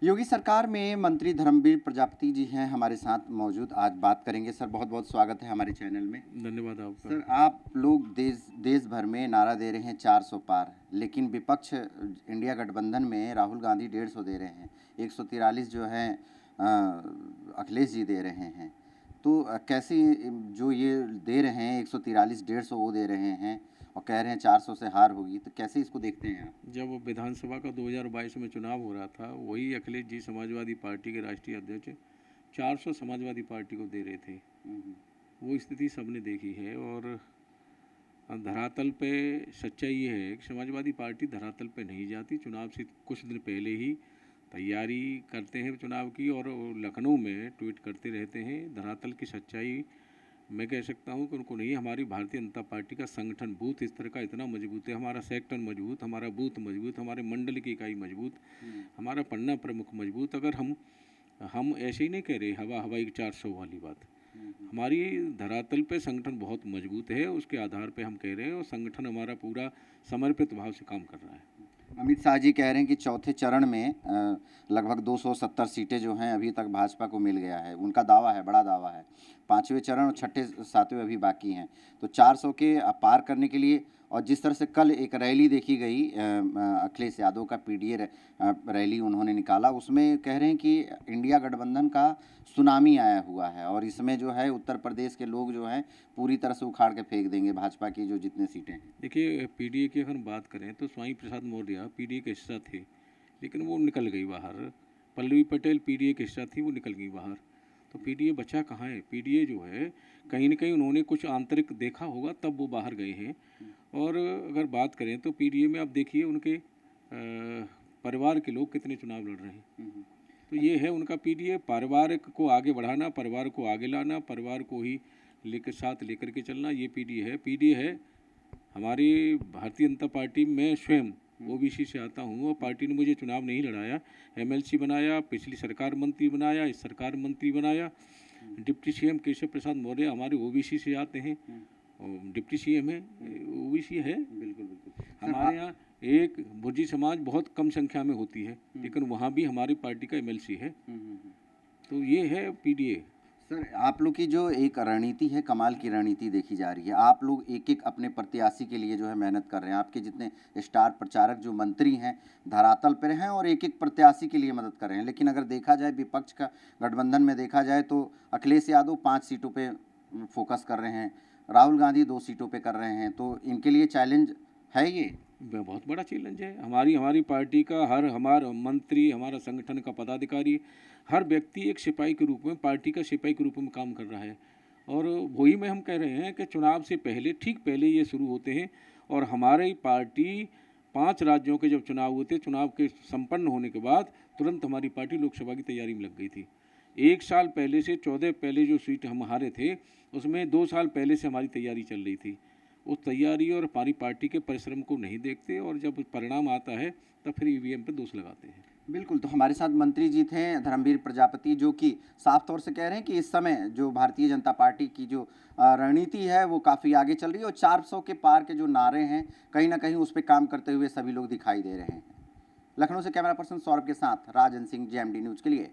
योगी सरकार में मंत्री धर्मवीर प्रजापति जी हैं हमारे साथ मौजूद। आज बात करेंगे। सर बहुत बहुत स्वागत है हमारे चैनल में। धन्यवाद आपका। सर आप लोग देश भर में नारा दे रहे हैं 400 पार, लेकिन विपक्ष इंडिया गठबंधन में राहुल गांधी 150 दे रहे हैं, 143 जो है अखिलेश जी दे रहे हैं। तो कैसे जो ये दे रहे हैं 143 150 वो दे रहे हैं और कह रहे हैं 400 से हार होगी, तो कैसे इसको देखते हैं आप? जब विधानसभा का 2022 में चुनाव हो रहा था, वही अखिलेश जी समाजवादी पार्टी के राष्ट्रीय अध्यक्ष 400 समाजवादी पार्टी को दे रहे थे। वो स्थिति सबने देखी है और धरातल पे सच्चाई ये है कि समाजवादी पार्टी धरातल पे नहीं जाती। चुनाव से कुछ दिन पहले ही तैयारी करते हैं चुनाव की और लखनऊ में ट्वीट करते रहते हैं। धरातल की सच्चाई मैं कह सकता हूँ कि उनको नहीं। हमारी भारतीय जनता पार्टी का संगठन बूथ स्तर का इतना मजबूत है, हमारा सेक्टर मजबूत, हमारा बूथ मजबूत, हमारे मंडल की इकाई मजबूत, हमारा पन्ना प्रमुख मजबूत। अगर हम ऐसे ही नहीं कह रहे हवाई 400 वाली बात, हमारी धरातल पे संगठन बहुत मजबूत है, उसके आधार पे हम कह रहे हैं और संगठन हमारा पूरा समर्पित भाव से काम कर रहा है। अमित शाह जी कह रहे हैं कि चौथे चरण में लगभग 270 सीटें जो हैं अभी तक भाजपा को मिल गया है। उनका दावा है, बड़ा दावा है। पांचवें चरण और छठे सातवें अभी बाकी हैं। तो 400 के पार करने के लिए, और जिस तरह से कल एक रैली देखी गई अखिलेश यादव का पीडीए रैली उन्होंने निकाला, उसमें कह रहे हैं कि इंडिया गठबंधन का सुनामी आया हुआ है और इसमें जो है उत्तर प्रदेश के लोग जो हैं पूरी तरह से उखाड़ के फेंक देंगे भाजपा की जो जितने सीटें हैं। देखिए, पीडीए की अगर बात करें तो स्वामी प्रसाद मौर्य पीडीए का हिस्सा थे, लेकिन वो निकल गई बाहर। पल्लवी पटेल पीडीए का हिस्सा थी, वो निकल गई बाहर। तो पीडीए बचा कहाँ है? पीडीए जो है कहीं न कहीं उन्होंने कुछ आंतरिक देखा होगा तब वो बाहर गए हैं। और अगर बात करें तो पीडीए में आप देखिए उनके परिवार के लोग कितने चुनाव लड़ रहे हैं। तो ये है उनका पीडीए, परिवार को आगे बढ़ाना, परिवार को आगे लाना, परिवार को ही साथ लेकर के चलना, ये पीडीए है। हमारी भारतीय जनता पार्टी में स्वयं ओबीसी से आता हूँ और पार्टी ने मुझे चुनाव नहीं लड़ाया, एमएलसी बनाया, पिछली सरकार मंत्री बनाया, इस सरकार मंत्री बनाया। डिप्टी सीएम केशव प्रसाद मौर्य हमारे ओबीसी से आते हैं और डिप्टी सीएम है, ओबीसी है। बिल्कुल बिल्कुल। हमारे यहाँ एक भुर्जी समाज बहुत कम संख्या में होती है, लेकिन वहाँ भी हमारी पार्टी का एमएलसी है। तो ये है पीडीए। सर आप लोग की जो एक रणनीति है, कमाल की रणनीति देखी जा रही है। आप लोग एक एक अपने प्रत्याशी के लिए जो है मेहनत कर रहे हैं। आपके जितने स्टार प्रचारक जो मंत्री हैं धरातल पर हैं और एक एक प्रत्याशी के लिए मदद कर रहे हैं। लेकिन अगर देखा जाए विपक्ष का गठबंधन में देखा जाए तो अखिलेश यादव 5 सीटों पे फोकस कर रहे हैं, राहुल गांधी 2 सीटों पे कर रहे हैं। तो इनके लिए चैलेंज है ये बहुत बड़ा चैलेंज है। हमारी पार्टी का हमारा मंत्री, हमारा संगठन का पदाधिकारी, हर व्यक्ति एक सिपाही के रूप में, पार्टी का सिपाही के रूप में काम कर रहा है। और वही में हम कह रहे हैं कि चुनाव से पहले, ठीक पहले ये शुरू होते हैं। और हमारी पार्टी 5 राज्यों के जब चुनाव हुए थे, चुनाव के संपन्न होने के बाद तुरंत हमारी पार्टी लोकसभा की तैयारी में लग गई थी। 1 साल पहले से 14 पहले जो सीट हम हारे थे, उसमें 2 साल पहले से हमारी तैयारी चल रही थी। उस तैयारी और हमारी पार्टी के परिश्रम को नहीं देखते और जब परिणाम आता है तब फिर ईवीएम पे दोष लगाते हैं। बिल्कुल। तो हमारे साथ मंत्री जी थे धर्मवीर प्रजापति, जो कि साफ तौर से कह रहे हैं कि इस समय जो भारतीय जनता पार्टी की जो रणनीति है वो काफ़ी आगे चल रही है और 400 के पार के जो नारे हैं कहीं ना कहीं उस पर काम करते हुए सभी लोग दिखाई दे रहे हैं। लखनऊ से कैमरा पर्सन सौरभ के साथ राजन सिंह, जेएमडी न्यूज़ के लिए।